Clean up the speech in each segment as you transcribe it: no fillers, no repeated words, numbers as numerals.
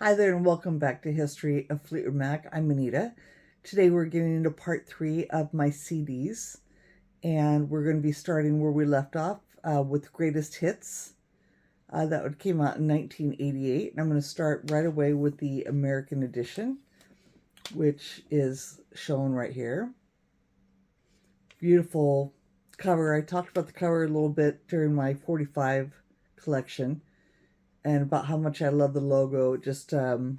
Hi there and welcome back to History of Fleetwood Mac. I'm Anita. Today we're getting into part 3 of my CDs, and we're going to be starting where we left off with Greatest Hits. That came out in 1988, and I'm going to start right away with the American edition, which is shown right here. Beautiful cover. I talked about the cover a little bit during my 45 collection and about how much I love the logo. Just kind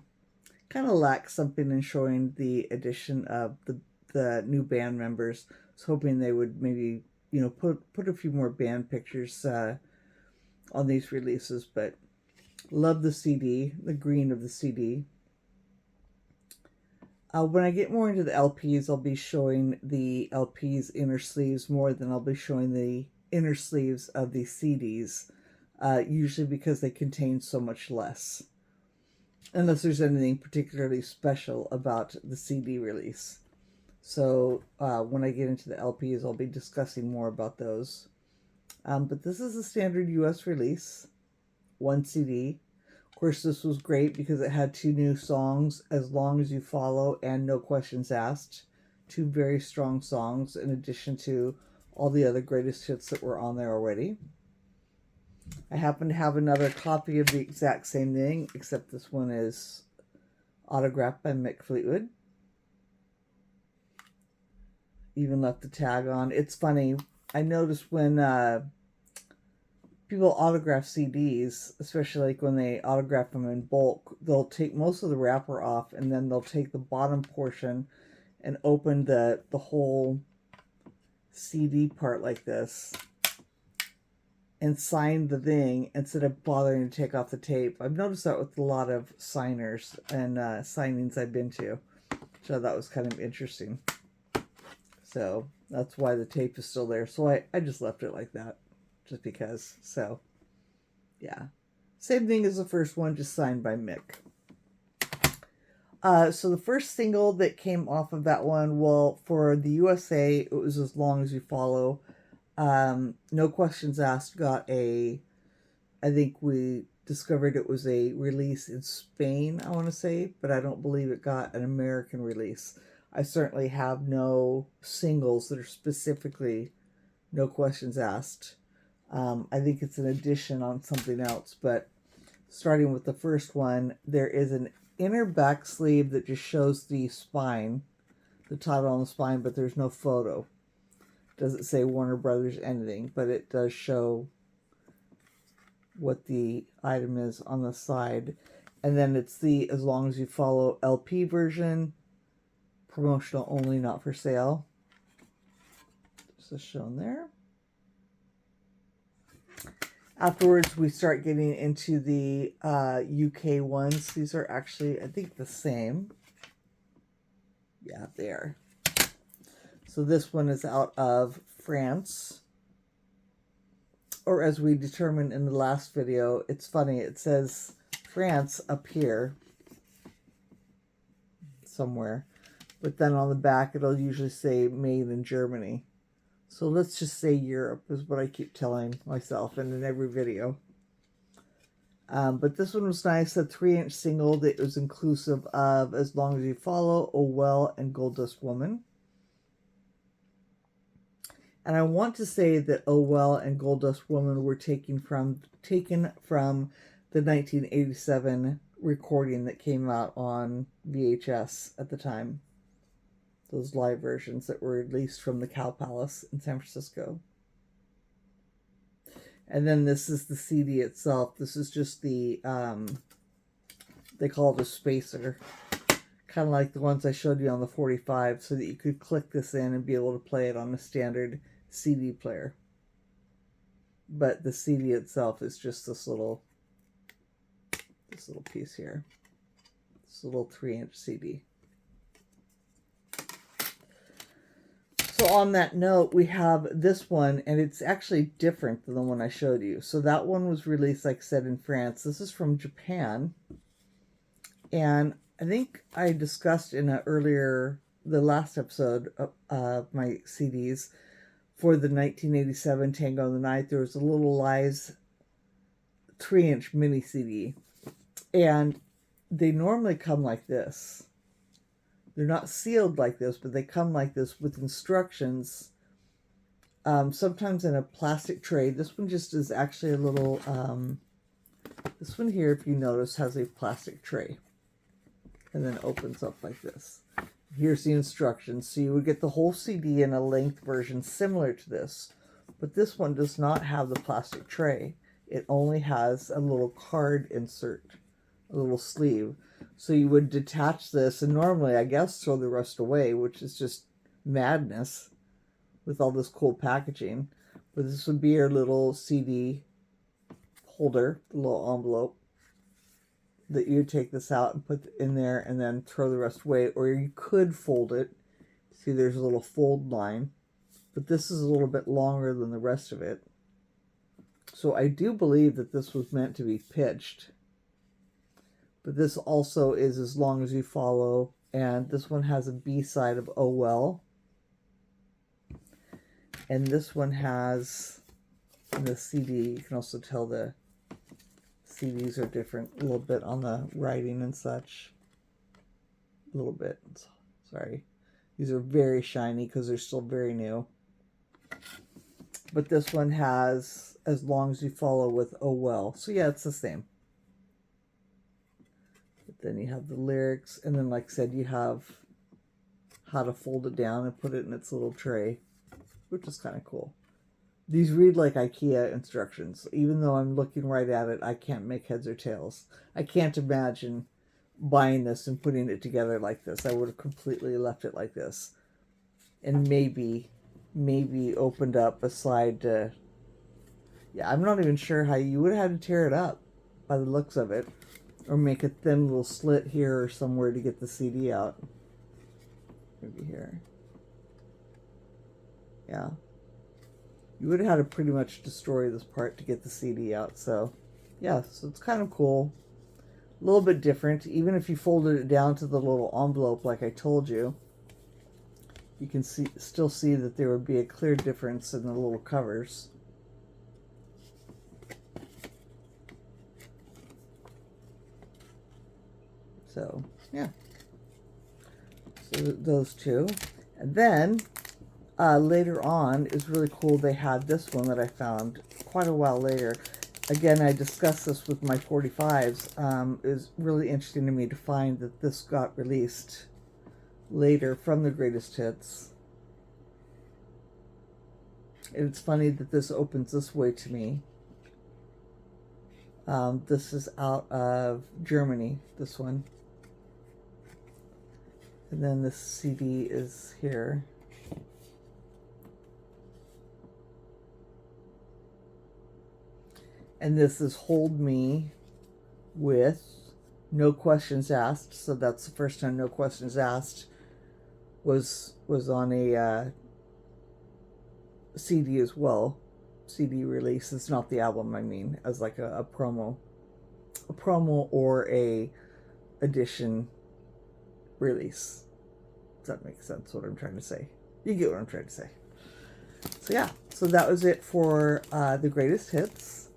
of lacks something in showing the addition of the new band members. I was hoping they would maybe put a few more band pictures on these releases, but love the CD, the green of the CD. When I get more into the LPs, I'll be showing the LPs inner sleeves more than I'll be showing the inner sleeves of the CDs, usually because they contain so much less. Unless there's anything particularly special about the CD release. So when I get into the LPs, I'll be discussing more about those. But this is a standard US release, one CD. Of course, this was great because it had 2 new songs, As Long As You Follow and No Questions Asked. 2 very strong songs in addition to all the other greatest hits that were on there already. I happen to have another copy of the exact same thing, except this one is autographed by Mick Fleetwood. Even left the tag on. It's funny, I noticed when people autograph CDs, especially like when they autograph them in bulk, they'll take most of the wrapper off and then they'll take the bottom portion and open the whole CD part like this and sign the thing instead of bothering to take off the tape. I've noticed that with a lot of signers and signings I've been to. So that was kind of interesting. So that's why the tape is still there. So I just left it like that, just because. So, yeah. Same thing as the first one, just signed by Mick. So the first single that came off of that one, well, for the USA, it was As Long As You Follow. No Questions Asked got I think we discovered it was a release in Spain, I want to say, but I don't believe it got an American release. I certainly have no singles that are specifically No Questions Asked. I think it's an addition on something else, but starting with the first one, there is an inner back sleeve that just shows the spine, the title on the spine, but there's no photo. Doesn't say Warner Brothers anything, but it does show what the item is on the side. And then it's the As Long As You Follow LP version, promotional only, not for sale. This is shown there. Afterwards, we start getting into the UK ones. These are actually, I think, the same. Yeah, they are. So this one is out of France. Or as we determined in the last video, it's funny, it says France up here somewhere. But then on the back, it'll usually say made in Germany. So let's just say Europe is what I keep telling myself and in every video. But this one was nice, a 3-inch single that was inclusive of As Long As You Follow, Oh Well, and Gold Dust Woman. And I want to say that Oh Well and Gold Dust Woman were taken from the 1987 recording that came out on VHS at the time. Those live versions that were released from the Cow Palace in San Francisco. And then this is the CD itself. This is just the, they call it a spacer. Kind of like the ones I showed you on the 45, so that you could click this in and be able to play it on a standard CD player. But the CD itself is just this little piece here. This little 3-inch CD. So on that note, we have this one, and it's actually different than the one I showed you. So that one was released, like I said, in France. This is from Japan. And I think I discussed in the last episode of my CDs, for the 1987 Tango on the Night, there was a Little Lies 3-inch mini CD. And they normally come like this. They're not sealed like this, but they come like this with instructions. Sometimes in a plastic tray. This one just is actually a little, this one here, if you notice, has a plastic tray. And then opens up like this. Here's the instructions. So you would get the whole CD in a length version similar to this. But this one does not have the plastic tray. It only has a little card insert, a little sleeve. So you would detach this and normally, I guess, throw the rest away, which is just madness with all this cool packaging. But this would be your little CD holder, the little envelope, that you would take this out and put in there and then throw the rest away. Or you could fold it. See, there's a little fold line. But this is a little bit longer than the rest of it. So I do believe that this was meant to be pitched. But this also is As Long As You Follow. And this one has a B-side of Oh Well. And this one has, in the CD, you can also tell the CDs are different a little bit on the writing and such. A little bit. Sorry. These are very shiny because they're still very new. But this one has As Long As You Follow with Oh Well. So yeah, it's the same. But then you have the lyrics. And then, like I said, you have how to fold it down and put it in its little tray, which is kind of cool. These read like IKEA instructions. Even though I'm looking right at it, I can't make heads or tails. I can't imagine buying this and putting it together like this. I would have completely left it like this. And maybe opened up a slide to... Yeah, I'm not even sure how you would have had to tear it up by the looks of it. Or make a thin little slit here or somewhere to get the CD out. Maybe here. Yeah. You would have had to pretty much destroy this part to get the CD out. So, yeah, so it's kind of cool. A little bit different. Even if you folded it down to the little envelope like I told you, you can still see that there would be a clear difference in the little covers. So, yeah. So those two. And then... later on, is really cool. They had this one that I found quite a while later. Again, I discussed this with my 45s. It was really interesting to me to find that this got released later from the greatest hits. And it's funny that this opens this way to me. This is out of Germany, this one. And then this CD is here. And this is Hold Me with No Questions Asked. So that's the first time No Questions Asked was on a CD as well. CD release. It's not the album, I mean, as like a promo. A promo or a edition release. Does that make sense, what I'm trying to say? You get what I'm trying to say. So yeah, so that was it for the greatest hits.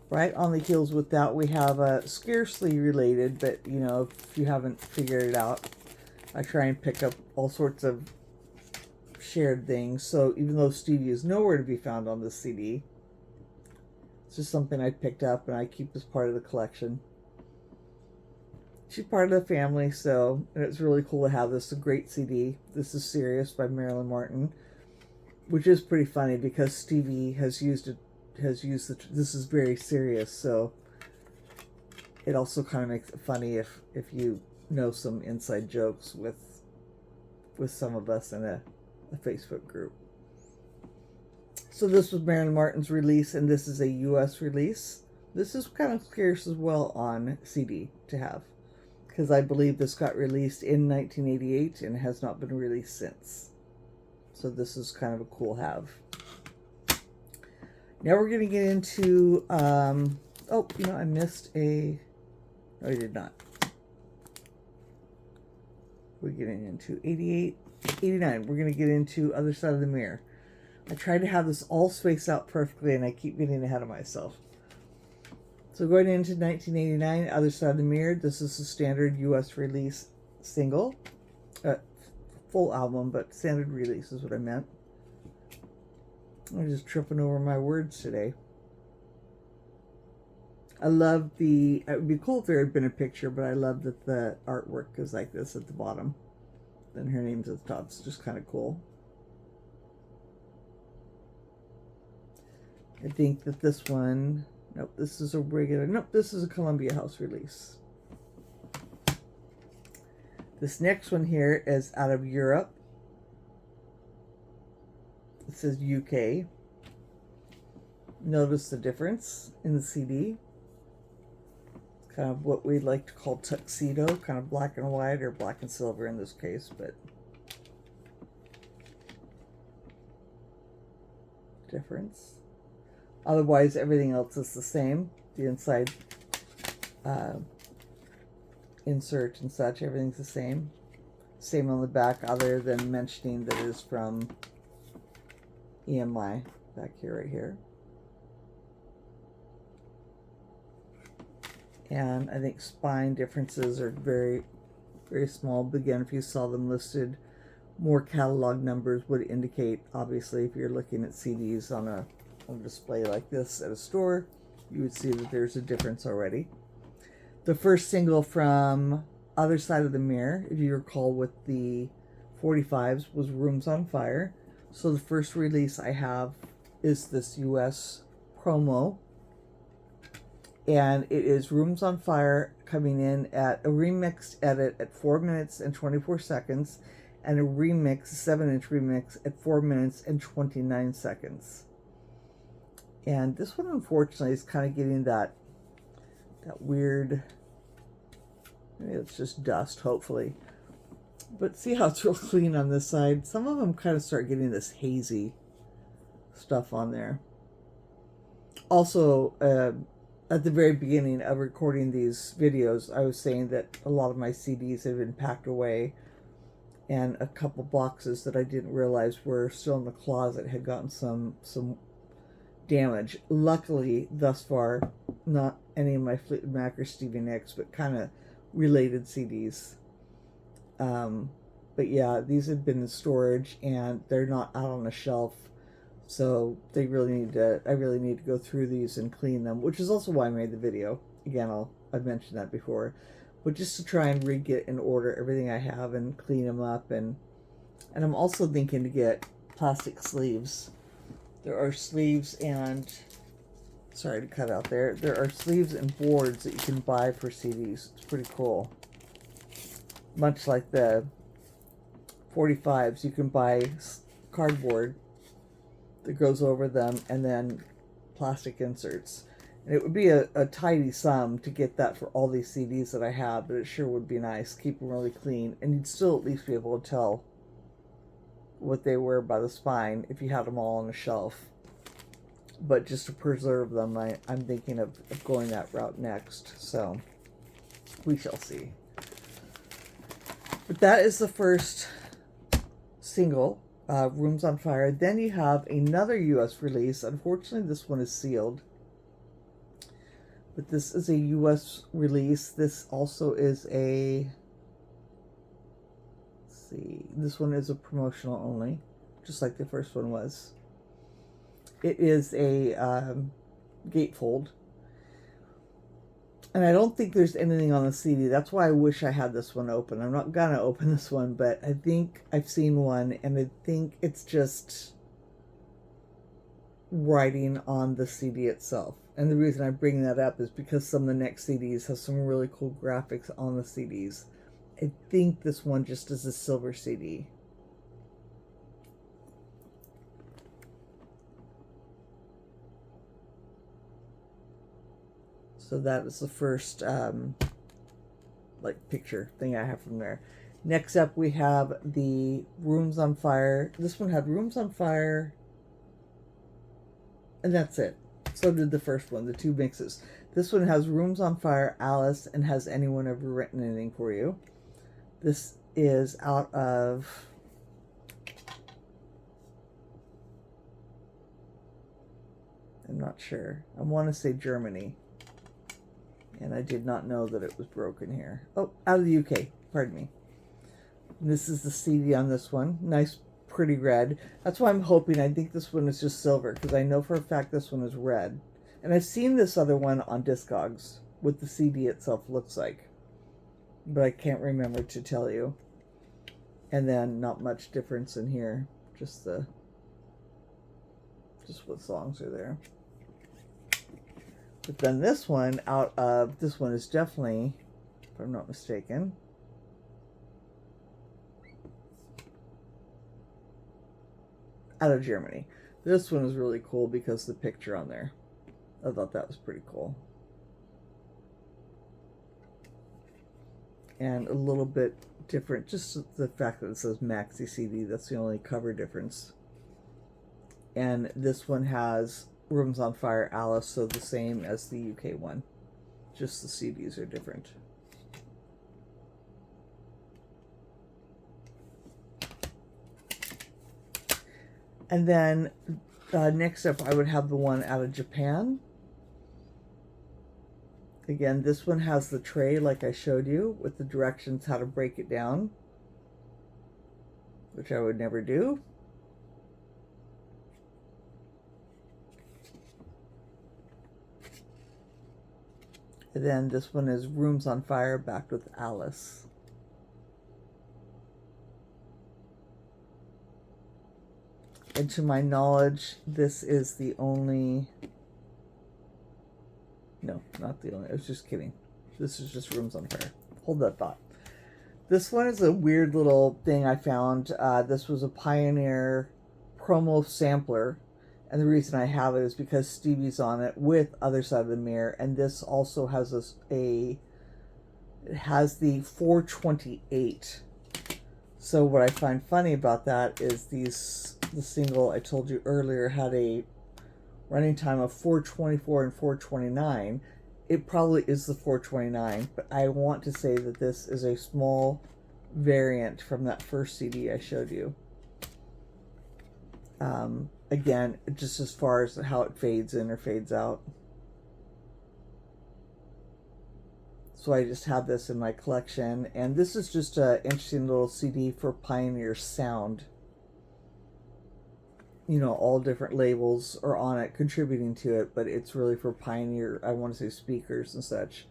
Right on the heels with that, we have a scarcely related, but you know, if you haven't figured it out, I try and pick up all sorts of shared things. So even though Stevie is nowhere to be found on this CD, it's just something I picked up and I keep as part of the collection. She's part of the family, so and it's really cool to have this. A great CD. This is Serious by Marilyn Martin, which is pretty funny because Stevie has used it. This is very serious, so it also kind of makes it funny if you know some inside jokes with some of us in a Facebook group. So this was Marilyn Martin's release, and this is a US release. This is kind of scarce as well on CD to have, because I believe this got released in 1988 and has not been released since. So this is kind of a cool have. Now we're going to get into, oh, you know, I missed a, no, I did not. We're getting into 88, 89. We're going to get into Other Side of the Mirror. I tried to have this all spaced out perfectly, and I keep getting ahead of myself. So going into 1989, Other Side of the Mirror. This is a standard U.S. release single. Full album, but standard release is what I meant. I'm just tripping over my words today. I love it would be cool if there had been a picture, but I love that the artwork is like this at the bottom. Then her name's at the top. It's just kind of cool. I think that this one, nope, this is a regular, nope, this is a Columbia House release. This next one here is out of Europe. It says UK. Notice the difference in the CD. It's kind of what we'd like to call tuxedo, kind of black and white, or black and silver in this case, but difference. Otherwise, everything else is the same. The inside insert and such, everything's the same. Same on the back, other than mentioning that it is from EMI back here, right here. And I think spine differences are very, very small. But again, if you saw them listed, more catalog numbers would indicate, obviously, if you're looking at CDs on a display like this at a store, you would see that there's a difference already. The first single from Other Side of the Mirror, if you recall with the 45s, was Rooms on Fire. So the first release I have is this US promo, and it is Rooms on Fire coming in at a remixed edit at 4 minutes and 24 seconds and a remix, 7-inch remix at 4 minutes and 29 seconds. And this one, unfortunately, is kind of getting that weird, maybe it's just dust, hopefully. But see how it's real clean on this side? Some of them kind of start getting this hazy stuff on there. Also, at the very beginning of recording these videos, I was saying that a lot of my CDs had been packed away, and a couple boxes that I didn't realize were still in the closet had gotten some damage. Luckily, thus far, not any of my Fleetwood Mac or Stevie Nicks, but kind of related CDs. But yeah, these had been in storage and they're not out on a shelf, so I really need to go through these and clean them, which is also why I made the video. Again, I've mentioned that before, but just to try and get in order everything I have and clean them up, and I'm also thinking to get plastic sleeves. There are sleeves and, sorry to cut out there, there are sleeves and boards that you can buy for CDs. It's pretty cool. Much like the 45s, you can buy cardboard that goes over them and then plastic inserts. And it would be a tidy sum to get that for all these CDs that I have, but it sure would be nice. Keep them really clean, and you'd still at least be able to tell what they were by the spine if you had them all on a shelf. But just to preserve them, I'm thinking of going that route next, so we shall see. But that is the first single, Rooms on Fire. Then you have another US release. Unfortunately, this one is sealed, but this is a US release. This also is a, this one is a promotional only, just like the first one was. It is a gatefold, and I don't think there's anything on the CD. That's why I wish I had this one open. I'm not gonna open this one, but I think I've seen one, and I think it's just writing on the CD itself. And the reason I bring that up is because some of the next CDs have some really cool graphics on the CDs. I think this one just is a silver CD. So that is the first picture thing I have from there. Next up we have the Rooms on Fire. This one had Rooms on Fire, and that's it. So did the first one, the two mixes. This one has Rooms on Fire, Alice, and Has Anyone Ever Written Anything for You? This is out of, I'm not sure. I want to say Germany. And I did not know that it was broken here. Oh, out of the UK. Pardon me. And this is the CD on this one. Nice, pretty red. That's why I'm hoping. I think this one is just silver, because I know for a fact this one is red. And I've seen this other one on Discogs, what the CD itself looks like. But I can't remember to tell you. And then not much difference in here. Just what songs are there. But then this one, this one is definitely, if I'm not mistaken, out of Germany. This one is really cool because the picture on there. I thought that was pretty cool. And a little bit different, just the fact that it says Maxi CD, that's the only cover difference. And this one has Rooms on Fire, Alice, so the same as the UK one. Just the CDs are different. And then next up, I would have the one out of Japan. Again, this one has the tray like I showed you with the directions how to break it down, which I would never do. And then this one is Rooms on Fire, backed with Alice. And to my knowledge, this is the only... No, not the only. I was just kidding. This is just Rooms on Fire. Hold that thought. This one is a weird little thing I found. This was a Pioneer promo sampler. And the reason I have it is because Stevie's on it with Other Side of the Mirror. And this also has it has the 428. So what I find funny about that is the single I told you earlier had a running time of 424 and 429. It probably is the 429, but I want to say that this is a small variant from that first CD I showed you. Again, just as far as how it fades in or fades out. So I just have this in my collection, and this is just an interesting little CD for Pioneer sound. You know, all different labels are on it, contributing to it, but it's really for Pioneer, I want to say speakers and such,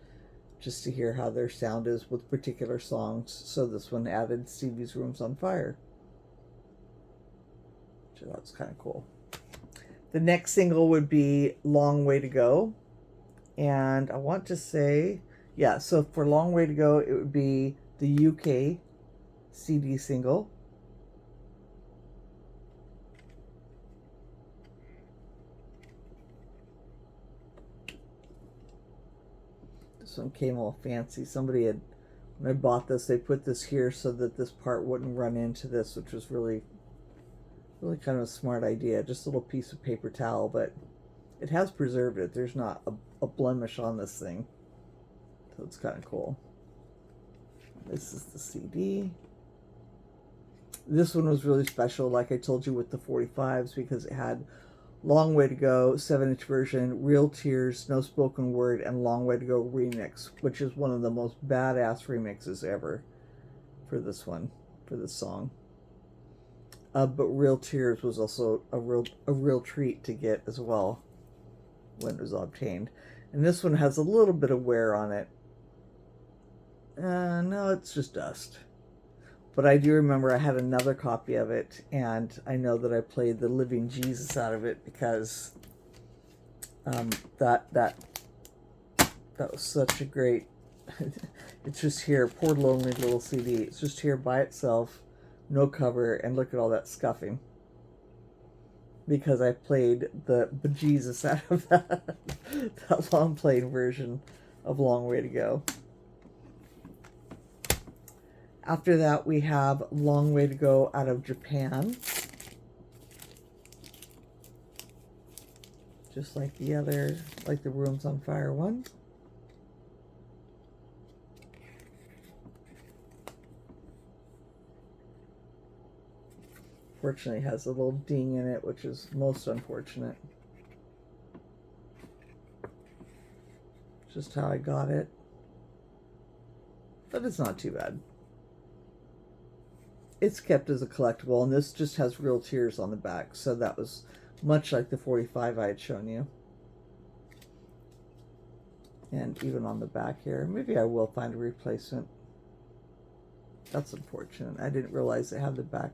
just to hear how their sound is with particular songs. So this one added Stevie's Rooms on Fire. So that's kind of cool. The next single would be Long Way to Go. And I want to say, yeah, so for Long Way to Go, it would be the UK CD single. This one came all fancy. Somebody had, when I bought this, they put this here so that this part wouldn't run into this, which was really kind of a smart idea. Just a little piece of paper towel, but it has preserved it. There's not a blemish on this thing. So it's kind of cool. This is the CD. This one was really special, like I told you, with the 45s, because it had Long Way to Go, 7-inch version, Real Tears, No Spoken Word, and Long Way to Go remix, which is one of the most badass remixes ever for this one, for this song. But Real Tears was also a real treat to get as well when it was obtained. And this one has a little bit of wear on it. No, it's just dust. But I do remember I had another copy of it, and I know that I played the living Jesus out of it because that was such a great... It's just here, poor lonely little CD. It's just here by itself. No cover, and look at all that scuffing. Because I played the bejesus out of that long playing version of Long Way to Go. After that, we have Long Way to Go out of Japan. Just like the other, like the Rooms on Fire one. Fortunately, it has a little ding in it, which is most unfortunate. just how I got it. But it's not too bad. It's kept as a collectible, and this just has real tears on the back, so that was much like the 45 I had shown you. And even on the back here, maybe I will find a replacement. That's unfortunate. I didn't realize it had the back.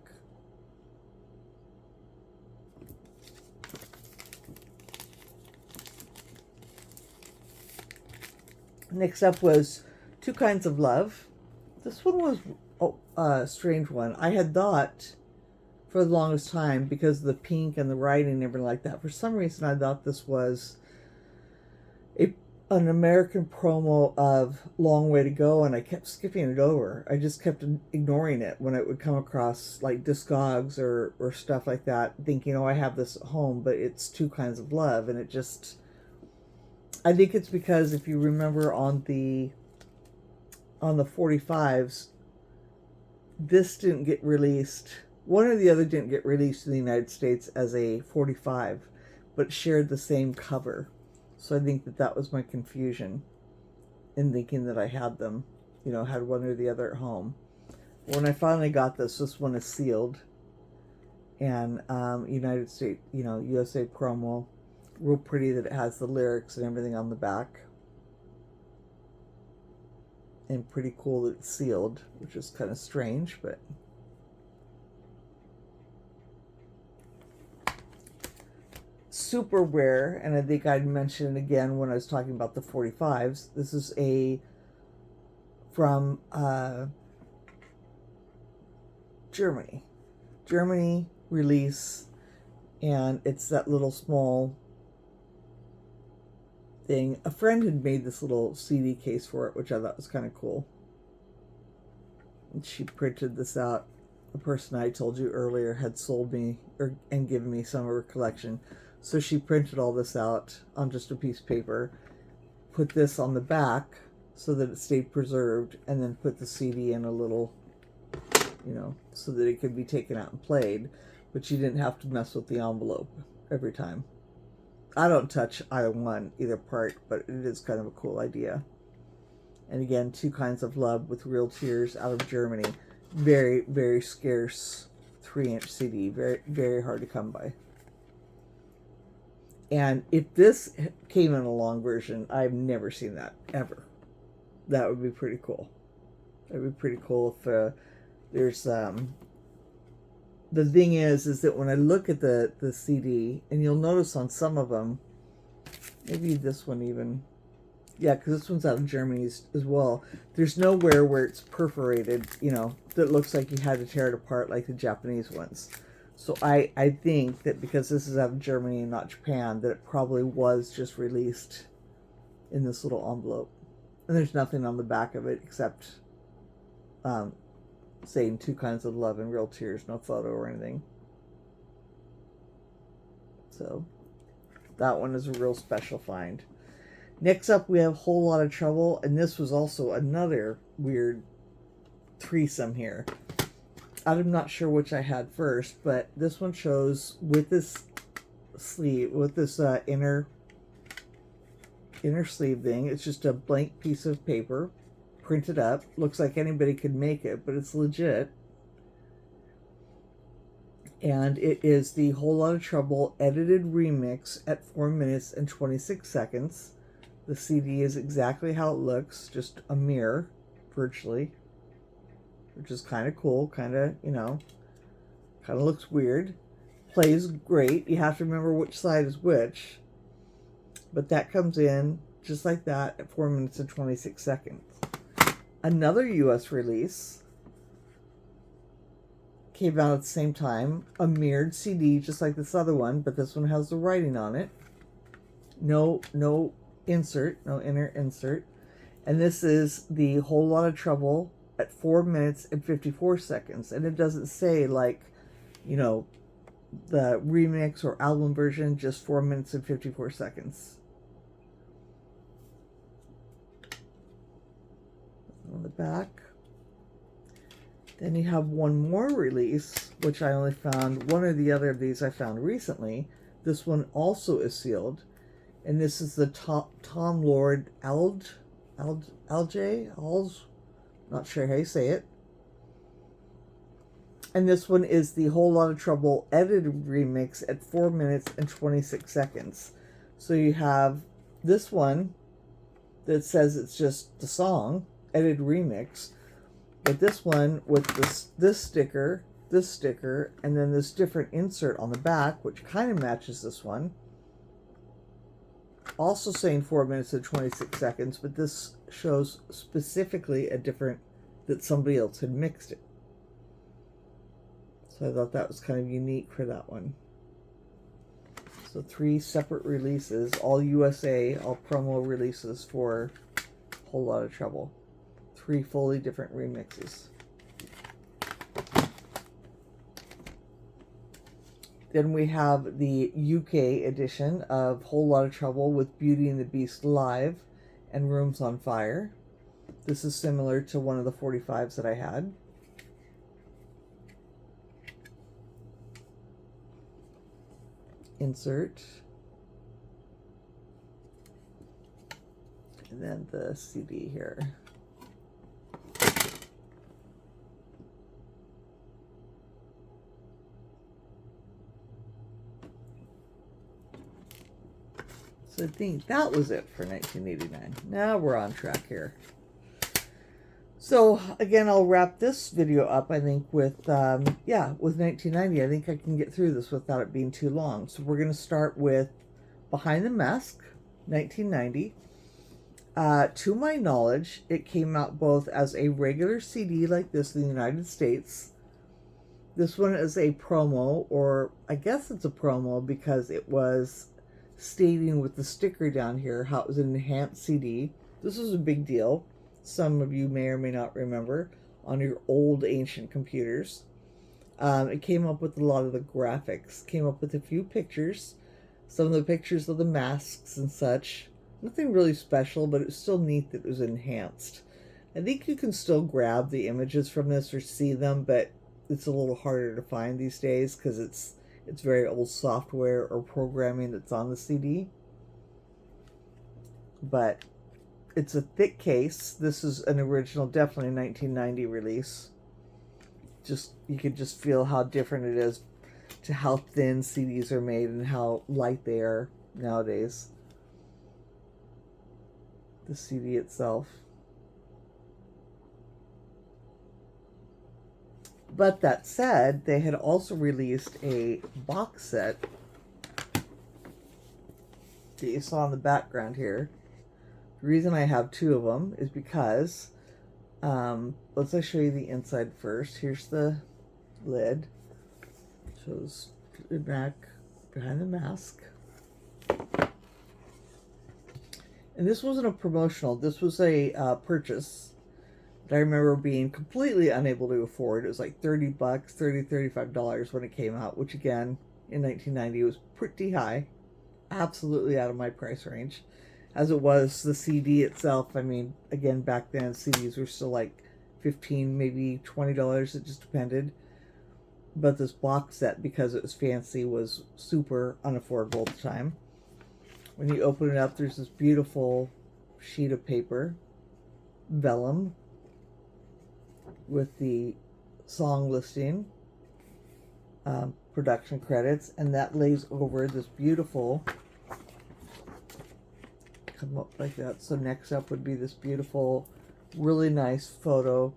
Next up was Two Kinds of Love. This one was a strange one. I had thought for the longest time, because of the pink and the writing and everything like that, for some reason I thought this was an American promo of Long Way to Go, and I kept skipping it over. I just kept ignoring it when it would come across like Discogs or stuff like that, thinking, oh, I have this at home, but it's Two Kinds of Love. And it just, I think it's because if you remember on the 45s, this didn't get released. One or the other didn't get released in the United States as a 45, but shared the same cover. So I think that was my confusion in thinking that I had them, you know, had one or the other at home. When I finally got this one is sealed. And United States, you know, USA promo. Real pretty that it has the lyrics and everything on the back. And pretty cool that it's sealed, which is kind of strange, but... super rare, and I think I'd mention it again when I was talking about the 45s. This is from Germany release, and it's that little small thing. A friend had made this little CD case for it, which I thought was kind of cool. And she printed this out. The person I told you earlier had sold me and given me some of her collection. So she printed all this out on just a piece of paper, put this on the back so that it stayed preserved, and then put the CD in a little, you know, so that it could be taken out and played, but you didn't have to mess with the envelope every time. I don't touch either part, but it is kind of a cool idea. And again, Two Kinds of Love with Real Tears out of Germany. Very, very scarce 3-inch CD. Very, very hard to come by. And if this came in a long version, I've never seen that, ever. That would be pretty cool. That would be pretty cool if there's... The thing is that when I look at the CD, and you'll notice on some of them, maybe this one even... Yeah, because this one's out of Germany as well. There's nowhere where it's perforated, you know, that looks like you had to tear it apart like the Japanese ones. So I think that because this is out of Germany and not Japan, that it probably was just released in this little envelope. And there's nothing on the back of it except saying Two Kinds of Love and Real Tears, no photo or anything. So that one is a real special find. Next up, we have Whole Lot of Trouble, and this was also another weird threesome here. I'm not sure which I had first, but this one shows with this sleeve, with this inner sleeve thing. It's just a blank piece of paper, printed up. Looks like anybody could make it, but it's legit. And it is the Whole Lot of Trouble edited remix at 4 minutes and 26 seconds. The CD is exactly how it looks, just a mirror, virtually. Which is kind of cool, kind of, you know, kind of looks weird. Plays great. You have to remember which side is which. But that comes in just like that at 4 minutes and 26 seconds. Another US release came out at the same time. A mirrored CD, just like this other one, but this one has the writing on it. No insert, no inner insert. And this is the Whole Lot of Trouble at 4 minutes and 54 seconds. And it doesn't say, like, you know, the remix or album version, just 4 minutes and 54 seconds. On the back. Then you have one more release, which I only found, one or the other of these I found recently. This one also is sealed. And this is the Tom Lord Alj, not sure how you say it. And this one is the Whole Lot of Trouble edited remix at 4 minutes and 26 seconds. So you have this one that says it's just the song, edited remix. But this one with this sticker, and then this different insert on the back, which kind of matches this one. Also saying 4 minutes and 26 seconds, but this shows specifically a different, that somebody else had mixed it. So I thought that was kind of unique for that one. So 3 separate releases, all USA, all promo releases for Whole Lot of Trouble. 3 fully different remixes. Then we have the UK edition of Whole Lot of Trouble with Beauty and the Beast Live and Rooms on Fire. This is similar to one of the 45s that I had. Insert. And then the CD here. So I think that was it for 1989. Now we're on track here. So again, I'll wrap this video up, I think, with, with 1990. I think I can get through this without it being too long. So we're going to start with Behind the Mask, 1990. To my knowledge, it came out both as a regular CD like this in the United States. This one is a promo, or I guess it's a promo because it was stating with the sticker down here how it was an enhanced CD. This was a big deal. Some of you may or may not remember on your old ancient computers. It came up with a lot of the graphics, came up with a few pictures, some of the pictures of the masks and such. Nothing really special, but it was still neat that it was enhanced. I think you can still grab the images from this or see them, but it's a little harder to find these days because it's very old software or programming that's on the CD. But it's a thick case. This is an original, definitely 1990 release. You could just feel how different it is to how thin CDs are made and how light they are nowadays. The CD itself. But that said, they had also released a box set that you saw in the background here. The reason I have 2 of them is because, let's show you the inside first. Here's the lid. Shows the back behind the mask. And this wasn't a promotional. This was a purchase that I remember being completely unable to afford. It was like $30, $35 when it came out, which again, in 1990 was pretty high. Absolutely out of my price range. As it was the CD itself. I mean, again, back then CDs were still like $15, maybe $20. It just depended. But this box set, because it was fancy, was super unaffordable at the time. When you open it up, there's this beautiful sheet of paper, vellum, with the song listing, production credits, and that lays over this beautiful, come up like that. So next up would be this beautiful, really nice photo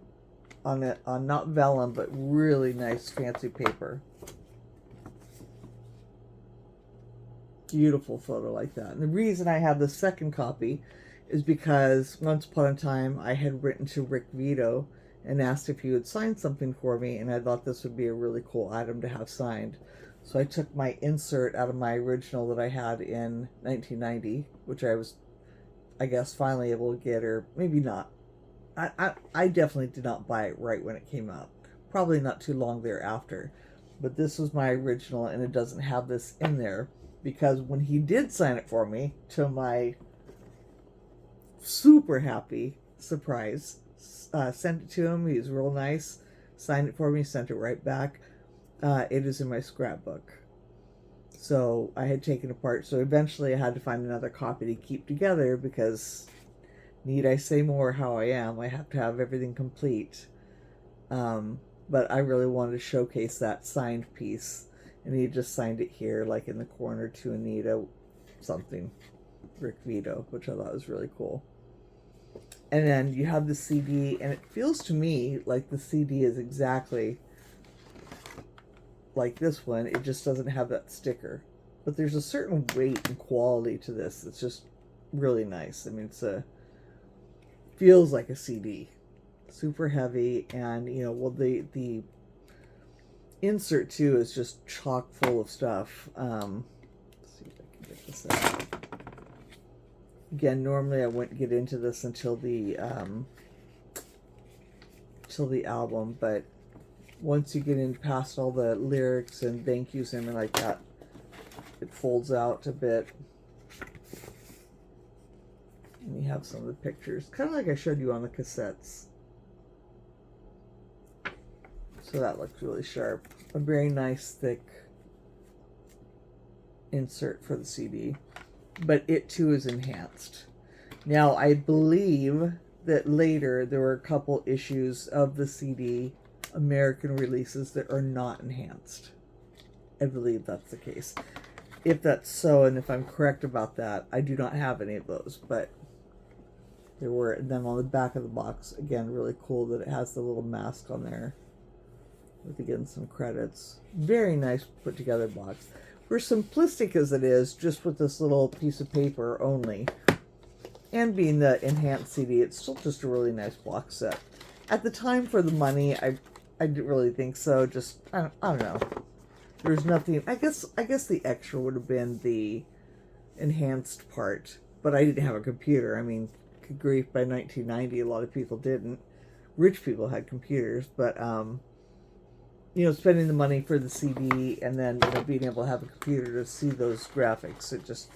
on it, on not vellum, but really nice fancy paper. Beautiful photo like that. And the reason I have the second copy is because once upon a time I had written to Rick Vito and asked if he would sign something for me, and I thought this would be a really cool item to have signed. So I took my insert out of my original that I had in 1990, which I was, I guess, finally able to get, or maybe not. I definitely did not buy it right when it came out. Probably not too long thereafter. But this was my original, and it doesn't have this in there. Because when he did sign it for me, to my super happy surprise, sent it to him. He was real nice. Signed it for me, sent it right back. It is in my scrapbook. So I had taken apart. So eventually I had to find another copy to keep together because, need I say more how I am, I have to have everything complete. But I really wanted to showcase that signed piece. And he just signed it here, like in the corner, to Anita something, Rick Vito, which I thought was really cool. And then you have the CD, and it feels to me like the CD is exactly like this one. It just doesn't have that sticker. But there's a certain weight and quality to this that's just really nice. I mean, feels like a CD. Super heavy, and well, the insert too is just chock full of stuff. Let's see if I can get this out. Again, normally I wouldn't get into this until the album, but once you get in past all the lyrics and thank yous and like that, it folds out a bit. And you have some of the pictures, kind of like I showed you on the cassettes. So that looks really sharp. A very nice thick insert for the CD. But it too is enhanced. Now I believe that later there were a couple issues of the CD American releases that are not enhanced. I believe that's the case. If that's so, and if I'm correct about that, I do not have any of those, but there were. And then on the back of the box, again, really cool that it has the little mask on there with, again, some credits. Very nice put together box. For simplistic as it is, just with this little piece of paper only, and being the enhanced CD, it's still just a really nice box set. At the time, for the money, I didn't really think so. Just I don't know. There's nothing. I guess the extra would have been the enhanced part, but I didn't have a computer. I mean, good grief! By 1990, a lot of people didn't. Rich people had computers, but spending the money for the CD and then being able to have a computer to see those graphics, it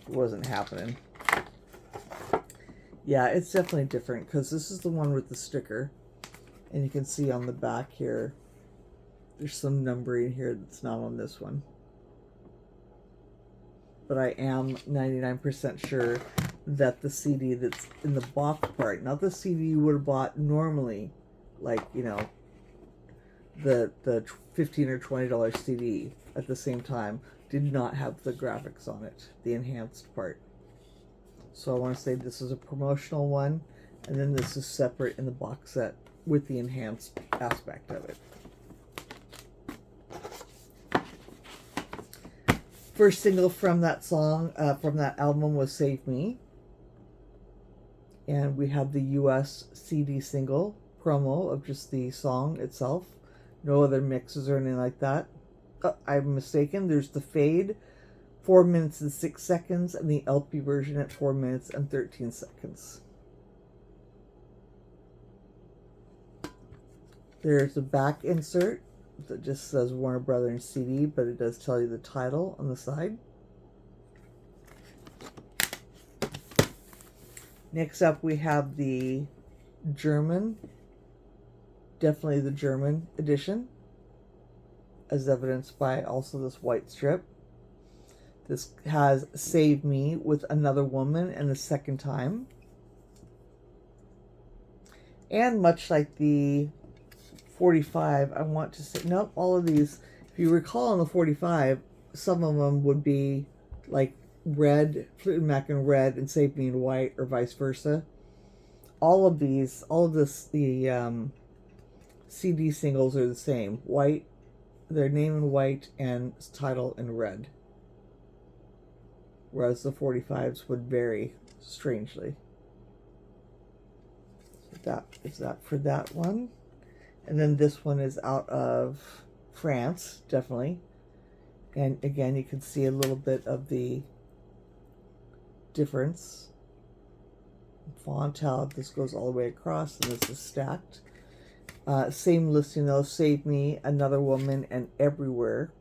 wasn't happening. Yeah, it's definitely different because this is the one with the sticker, and you can see on the back here there's some numbering here that's not on this one. But I am 99% sure that the CD that's in the box part, not the CD you would have bought normally, like the $15 or $20 CD at the same time, did not have the graphics on it, the enhanced part. So I want to say this is a promotional one, and then this is separate in the box set with the enhanced aspect of it. First single from that song, from that album, was Save Me. And we have the US CD single promo of just the song itself. No other mixes or anything like that. Oh, I'm mistaken. There's the fade, 4 minutes and 6 seconds, and the LP version at 4 minutes and 13 seconds. There's a back insert that just says Warner Brothers CD, but it does tell you the title on the side. Next up, we have the German, definitely the German edition, as evidenced by also this white strip. This has Save Me with Another Woman and the second time. And much like the 45, I want to say, nope, all of these, if you recall on the 45, some of them would be like red, Fleetwood Mac in red and Save Me in white, or vice versa. All of this, the CD singles are the same. White, their name in white and title in red. Whereas the 45s would vary strangely. So that is that for that one. And then this one is out of France, definitely. And again, you can see a little bit of the difference. Font, how this goes all the way across, and this is stacked. Same listing though, Save Me, Another Woman, and Everywhere.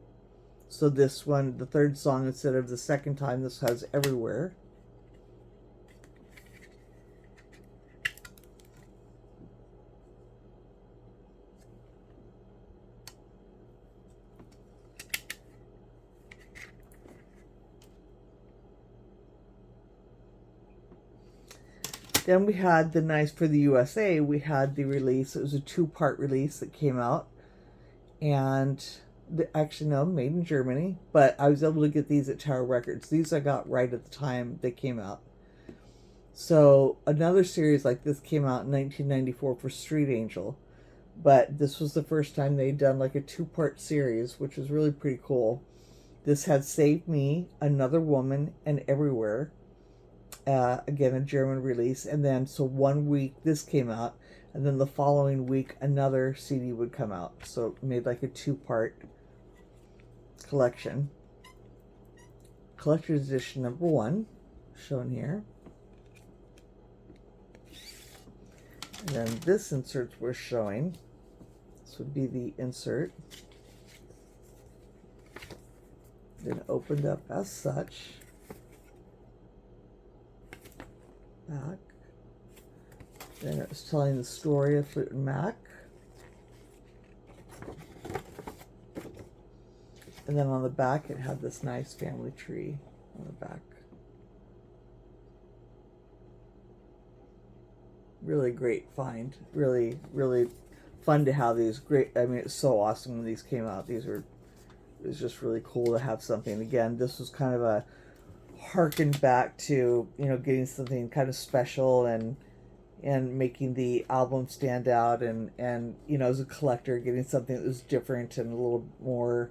So this one, the third song, instead of the second time, this has Everywhere. Then we had the nice, for the USA, we had the release. It was a 2-part release that came out. And actually, no, made in Germany. But I was able to get these at Tower Records. These I got right at the time they came out. So another series like this came out in 1994 for Street Angel. But this was the first time they'd done like a 2-part series, which was really pretty cool. This had Save Me, Another Woman, and Everywhere. Again, a German release. And then, so 1 week this came out, and then the following week another CD would come out. So it made like a 2-part collection. Collector's edition number 1, shown here. And then this insert we're showing. This would be the insert. Then opened up as such. Back. Then it was telling the story of Fleetwood Mac. And then on the back it had this nice family tree on the back. Really great find. Really, really fun to have these. Great. I mean, it's so awesome when these came out. It was just really cool to have something. Again, this was kind of a harken back to, getting something kind of special and making the album stand out, and as a collector, getting something that was different and a little more,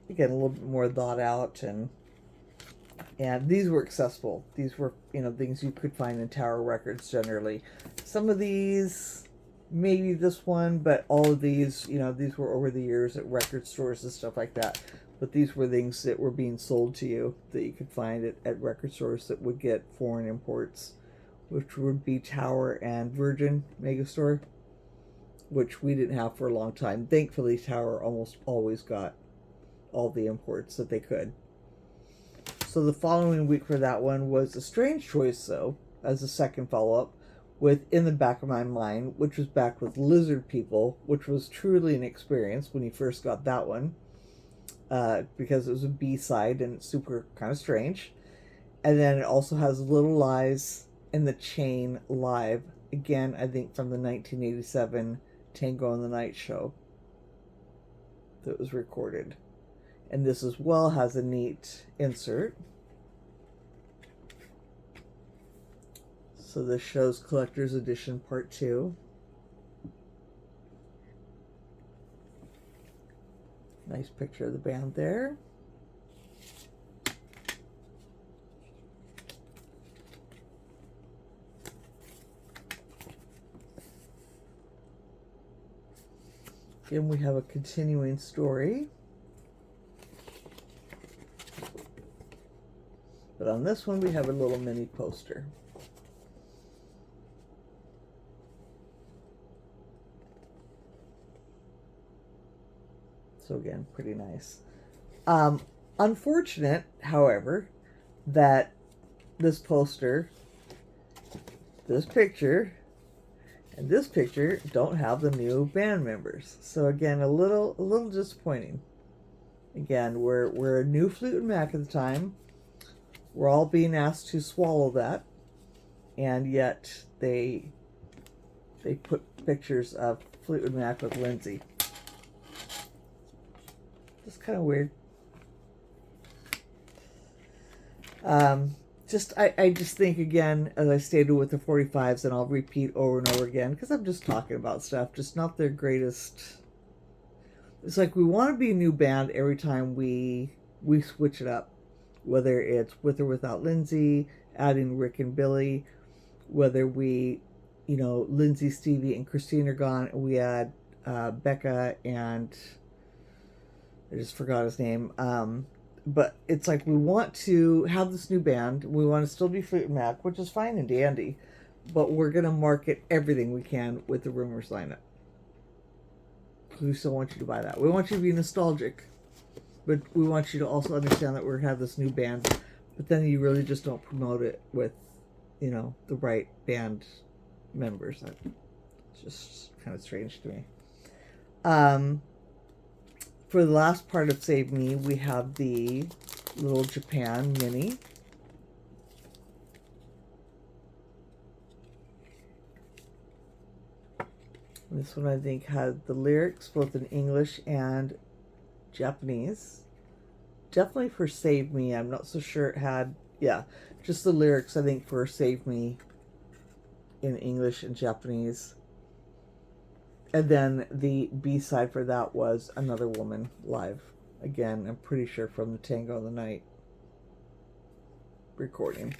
again, a little bit more thought out, and these were accessible. These were, things you could find in Tower Records generally. Some of these, maybe this one, but all of these, these were over the years at record stores and stuff like that. But these were things that were being sold to you that you could find at record stores that would get foreign imports, which would be Tower and Virgin Megastore, which we didn't have for a long time. Thankfully, Tower almost always got all the imports that they could. So the following week for that one was a strange choice, though, as a second follow-up, with In the Back of My Mind, which was back with Lizard People, which was truly an experience when you first got that one. Because it was a B-side and it's super kind of strange. And then it also has Little Lies in the Chain live. Again, I think from the 1987 Tango and the Night show that was recorded. And this as well has a neat insert. So this shows Collector's Edition Part 2. Nice picture of the band there. Again, we have a continuing story. But on this one, we have a little mini poster. So again, pretty nice. Unfortunate, however, that this poster, this picture, and this picture don't have the new band members. So again, a little disappointing. Again, we're a new Fleetwood Mac at the time. We're all being asked to swallow that, and yet they put pictures of Fleetwood Mac with Lindsay. It's kind of weird. I just think, again, as I stated with the 45s, and I'll repeat over and over again, because I'm just talking about stuff, just not their greatest. It's like we want to be a new band every time we switch it up, whether it's with or without Lindsay, adding Rick and Billy, whether we, Lindsay, Stevie, and Christine are gone, and we add Becca and I just forgot his name. But it's like we want to have this new band. We want to still be Fleetwood Mac, which is fine and dandy. But we're going to market everything we can with the Rumors lineup. We still want you to buy that. We want you to be nostalgic. But we want you to also understand that we're going to have this new band. But then you really just don't promote it with, the right band members. It's just kind of strange to me. For the last part of Save Me, we have the little Japan mini. This one I think had the lyrics both in English and Japanese. Definitely for Save Me. I'm not so sure it had, yeah, just the lyrics I think for Save Me in English and Japanese. And then the B-side for that was Another Woman live. Again, I'm pretty sure from the Tango of the Night recording.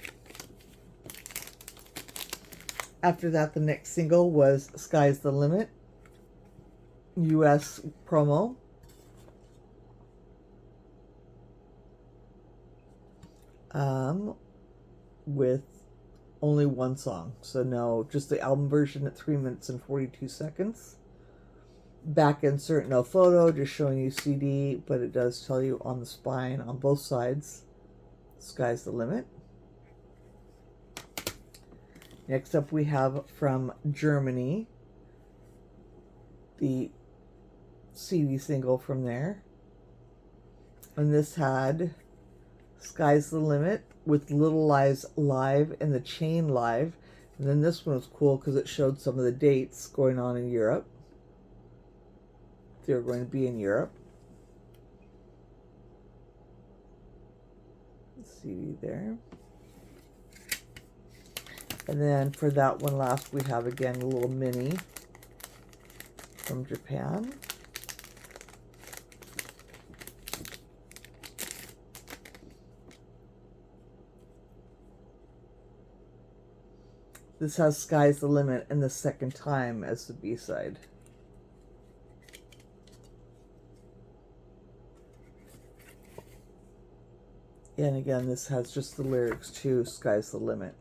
After that, the next single was Sky's the Limit, US promo. With only one song. So no, just the album version at 3 minutes and 42 seconds. Back insert, no photo, just showing you CD, but it does tell you on the spine on both sides, Sky's the Limit. Next up we have from Germany, the CD single from there. And this had Sky's the Limit with Little Lies live and The Chain live. And then this one was cool because it showed some of the dates going on in Europe. They were going to be in Europe. CD there. And then for that one last, we have again a little mini from Japan. This has Sky's the Limit and the second time as the B-side. And again, this has just the lyrics to Sky's the Limit.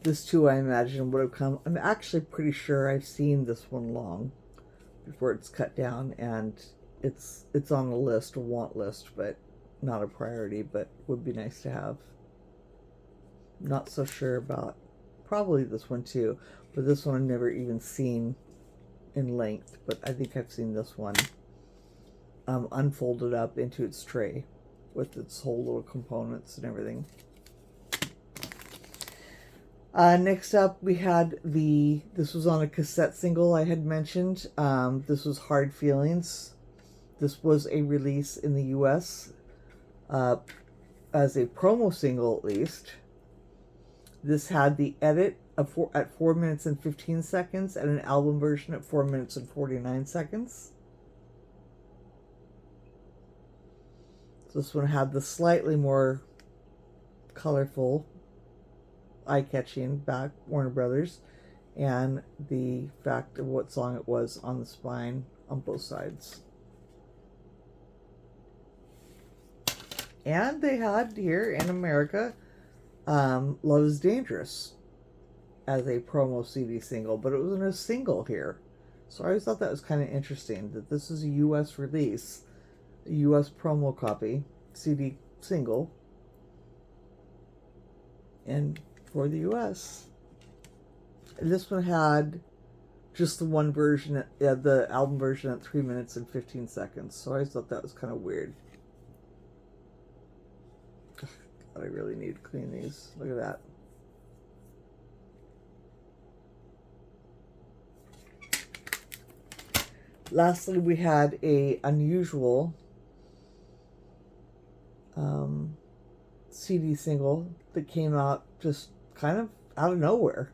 This too, I imagine, would have come. I'm actually pretty sure I've seen this one long before it's cut down, and it's on the list, a want list, but not a priority, but would be nice to have. Not so sure about probably this one too, but this one I've never even seen in length, but I think I've seen this one unfolded up into its tray with its whole little components and everything. Next up, we had this was on a cassette single I had mentioned. This was Hard Feelings. This was a release in the US as a promo single, at least. This had the edit at 4 minutes and 15 seconds and an album version at 4 minutes and 49 seconds. So this one had the slightly more colorful, eye-catching back Warner Brothers, and the fact of what song it was on the spine on both sides. And they had here in America Love is Dangerous as a promo CD single, but it wasn't a single here. So I always thought that was kind of interesting that this is a US release, a US promo copy, CD single, and for the US. And this one had just the one version, the album version at 3 minutes and 15 seconds. So I always thought that was kind of weird. God, I really need to clean these. Look at that. Lastly, we had a unusual CD single that came out just kind of out of nowhere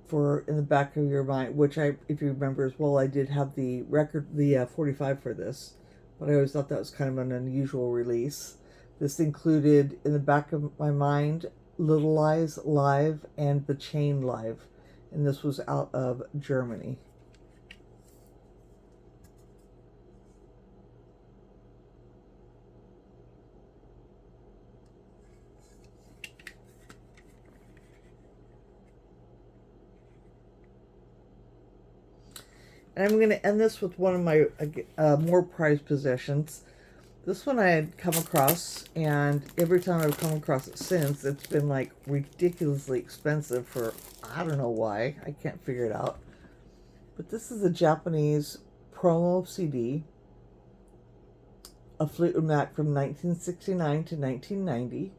for In the Back of Your Mind, which if you remember as well, I did have the record, the 45 for this, but I always thought that was kind of an unusual release. This included In the Back of My Mind, Little Lies live, and The Chain live, and this was out of Germany. And I'm going to end this with one of my more prized possessions. This one I had come across, and every time I've come across it since, it's been like ridiculously expensive for, I don't know why. I can't figure it out. But this is a Japanese promo CD, a Fleetwood Mac from 1969 to 1990.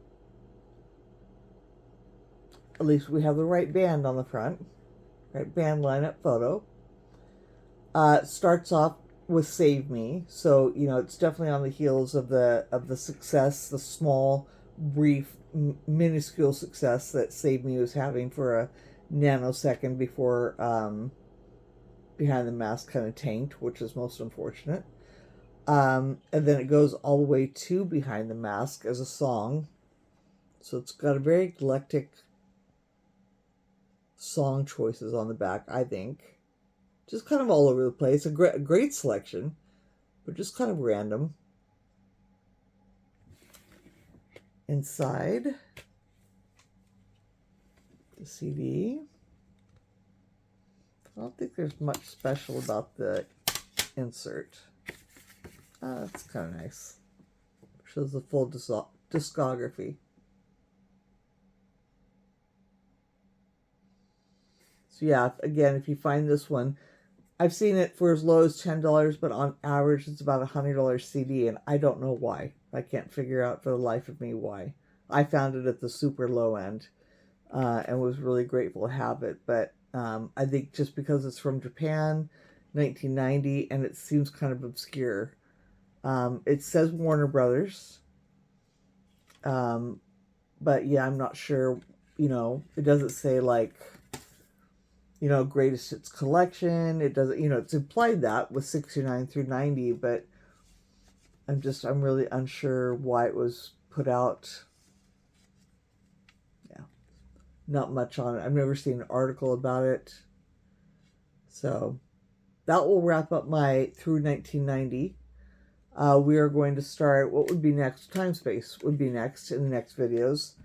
At least we have the right band on the front, right band lineup photo. Starts off with "Save Me," so you know it's definitely on the heels of the success, the small, brief, minuscule success that "Save Me" was having for a nanosecond before Behind the Mask kind of tanked, which is most unfortunate. And then it goes all the way to Behind the Mask as a song, so it's got a very eclectic song choices on the back, I think. Just kind of all over the place. A great selection, but just kind of random. Inside the CD, I don't think there's much special about the insert. That's kind of nice. Shows the full discography. So yeah, again, if you find this one, I've seen it for as low as $10, but on average it's about $100 CD, and I don't know why. I can't figure out for the life of me why. I found it at the super low end, and was really grateful to have it. But I think just because it's from Japan, 1990, and it seems kind of obscure. It says Warner Brothers, but yeah, I'm not sure. You know, it doesn't say like, you know, greatest hits collection. It doesn't, you know, it's implied that with 69 through 90, but I'm really unsure why it was put out. Yeah, not much on it. I've never seen an article about it. So that will wrap up my through 1990. We are going to start what would be next. Time Space would be next in the next videos.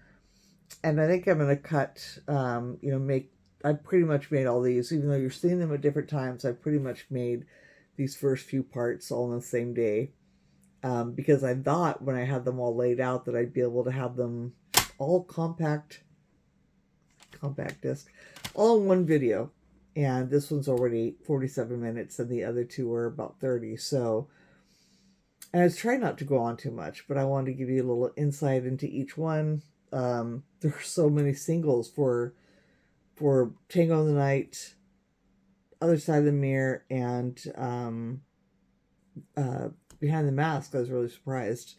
And I think I'm going to cut, you know, I pretty much made all these, even though you're seeing them at different times. I pretty much made these first few parts all on the same day, because I thought when I had them all laid out that I'd be able to have them all compact disc, all in one video. And this one's already 47 minutes, and the other two are about 30. So, and I was trying not to go on too much, but I wanted to give you a little insight into each one. There are so many singles for Tango in the Night, Other Side of the Mirror, and Behind the Mask. I was really surprised.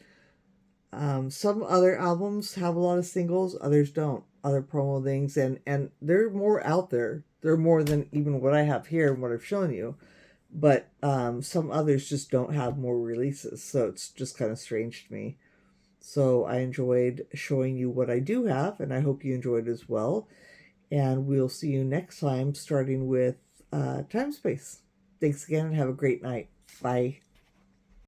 Some other albums have a lot of singles, others don't. Other promo things, and they're more out there. They're more than even what I have here and what I've shown you. But some others just don't have more releases, so it's just kind of strange to me. So I enjoyed showing you what I do have, and I hope you enjoyed as well. And we'll see you next time, starting with Time Space. Thanks again, and have a great night. Bye.